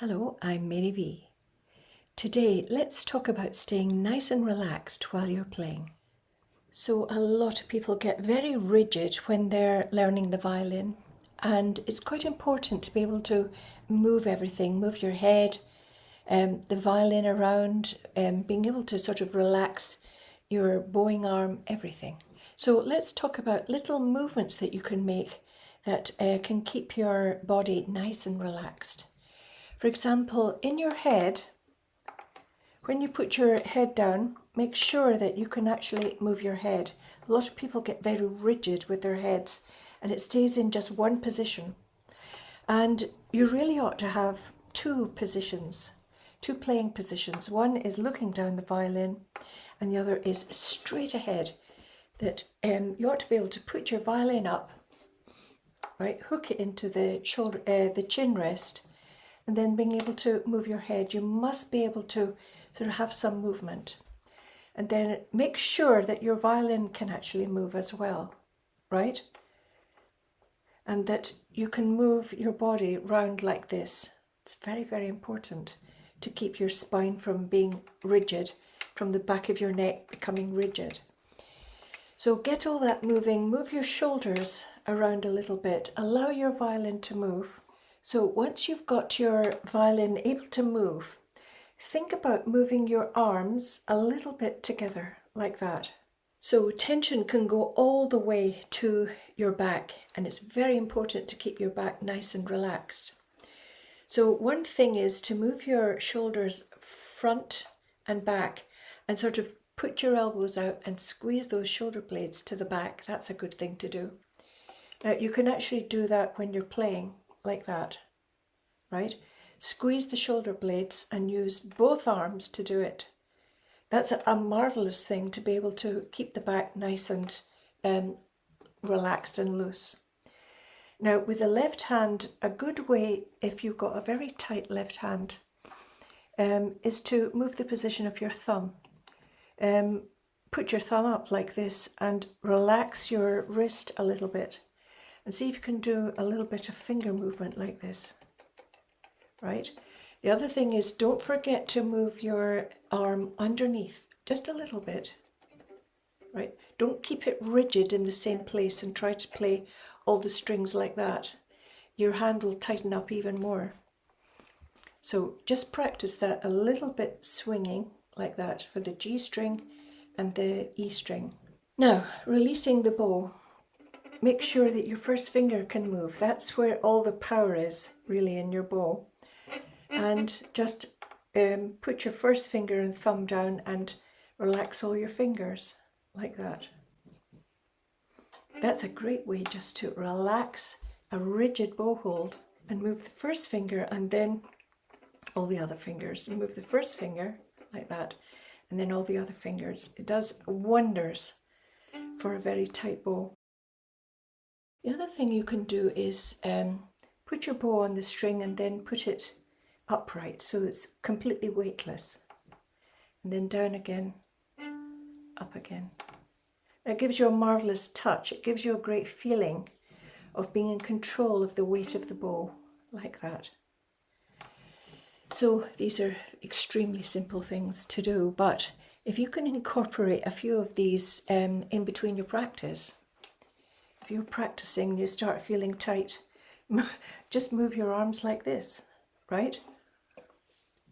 Hello, I'm Mary V. Today, let's talk about staying nice and relaxed while you're playing. So a lot of people get very rigid when they're learning the violin, and it's quite important to be able to move everything, move your head, the violin around, being able to sort of relax your bowing arm, everything. So let's talk about little movements that you can make that can keep your body nice and relaxed. For example, in your head, when you put your head down, make sure that you can actually move your head. A lot of people get very rigid with their heads and it stays in just one position. And you really ought to have two positions, two playing positions. One is looking down the violin and the other is straight ahead. That you ought to be able to put your violin up, right, hook it into the shoulder, the chin rest, and then being able to move your head. You must be able to sort of have some movement. And then make sure that your violin can actually move as well, right? And that you can move your body round like this. It's very, very important to keep your spine from being rigid, from the back of your neck becoming rigid. So get all that moving, move your shoulders around a little bit, allow your violin to move. So once you've got your violin able to move, think about moving your arms a little bit together like that. So tension can go all the way to your back, and it's very important to keep your back nice and relaxed. So one thing is to move your shoulders front and back and sort of put your elbows out and squeeze those shoulder blades to the back. That's a good thing to do. Now you can actually do that when you're playing like that, right? Squeeze the shoulder blades and use both arms to do it. That's a marvelous thing to be able to keep the back nice and relaxed and loose. Now with the left hand, a good way, if you've got a very tight left hand, is to move the position of your thumb. Put your thumb up like this and relax your wrist a little bit. And see if you can do a little bit of finger movement like this, right? The other thing is, don't forget to move your arm underneath, just a little bit, right? Don't keep it rigid in the same place and try to play all the strings like that. Your hand will tighten up even more. So just practice that a little bit, swinging like that for the G string and the E string. Now, releasing the bow. Make sure that your first finger can move. That's where all the power is, really, in your bow. And just put your first finger and thumb down and relax all your fingers, like that. That's a great way just to relax a rigid bow hold and move the first finger and then all the other fingers. And move the first finger, like that, and then all the other fingers. It does wonders for a very tight bow. The other thing you can do is put your bow on the string and then put it upright so it's completely weightless. And then down again, up again. It gives you a marvellous touch. It gives you a great feeling of being in control of the weight of the bow, like that. So these are extremely simple things to do, but if you can incorporate a few of these in between your practice, if you're practicing, you start feeling tight, just move your arms like this, right?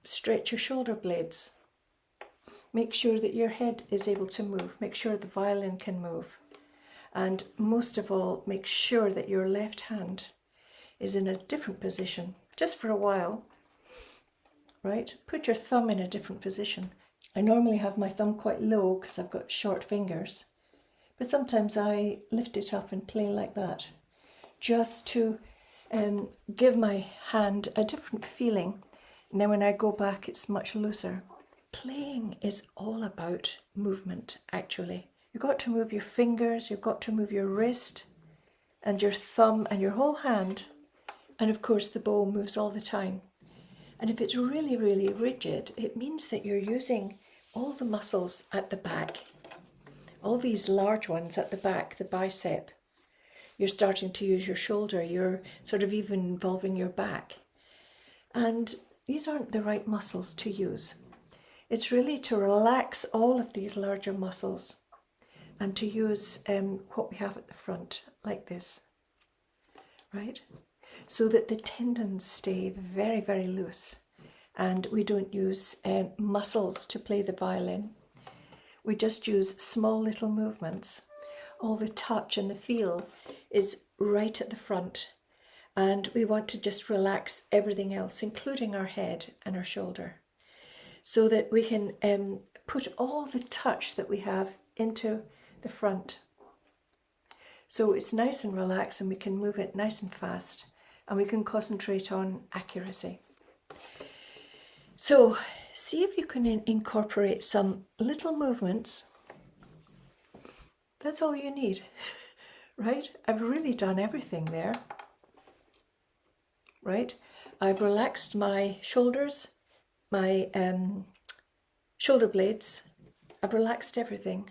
Stretch your shoulder blades. Make sure that your head is able to move. Make sure the violin can move. And most of all, make sure that your left hand is in a different position, just for a while, right? Put your thumb in a different position. I normally have my thumb quite low because I've got short fingers. But sometimes I lift it up and play like that, just to give my hand a different feeling. And then when I go back, it's much looser. Playing is all about movement, actually. You've got to move your fingers, you've got to move your wrist and your thumb and your whole hand. And of course, the bow moves all the time. And if it's really, really rigid, it means that you're using all the muscles at the back. All these large ones at the back, the bicep. You're starting to use your shoulder. You're sort of even involving your back. And these aren't the right muscles to use. It's really to relax all of these larger muscles and to use what we have at the front, like this, right? So that the tendons stay very, very loose and we don't use muscles to play the violin. We just use small little movements. All the touch and the feel is right at the front, and we want to just relax everything else, including our head and our shoulder, so that we can put all the touch that we have into the front. So it's nice and relaxed and we can move it nice and fast and we can concentrate on accuracy. So see if you can incorporate some little movements. That's all you need, right? I've really done everything there, right? I've relaxed my shoulders, my shoulder blades. I've relaxed everything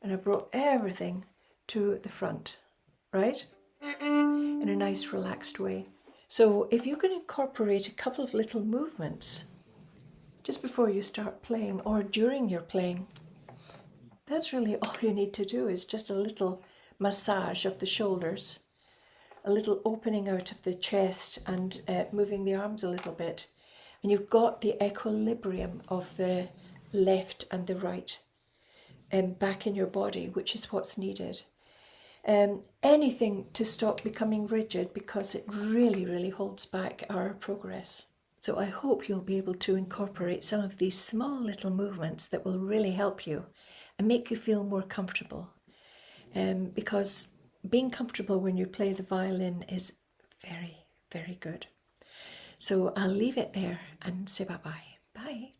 and I brought everything to the front, right? In a nice relaxed way. So if you can incorporate a couple of little movements just before you start playing or during your playing, that's really all you need to do, is just a little massage of the shoulders, a little opening out of the chest and moving the arms a little bit. And you've got the equilibrium of the left and the right back in your body, which is what's needed. Anything to stop becoming rigid, because it really, really holds back our progress. So I hope you'll be able to incorporate some of these small little movements that will really help you and make you feel more comfortable. Because being comfortable when you play the violin is very, very good. So I'll leave it there and say bye-bye. Bye.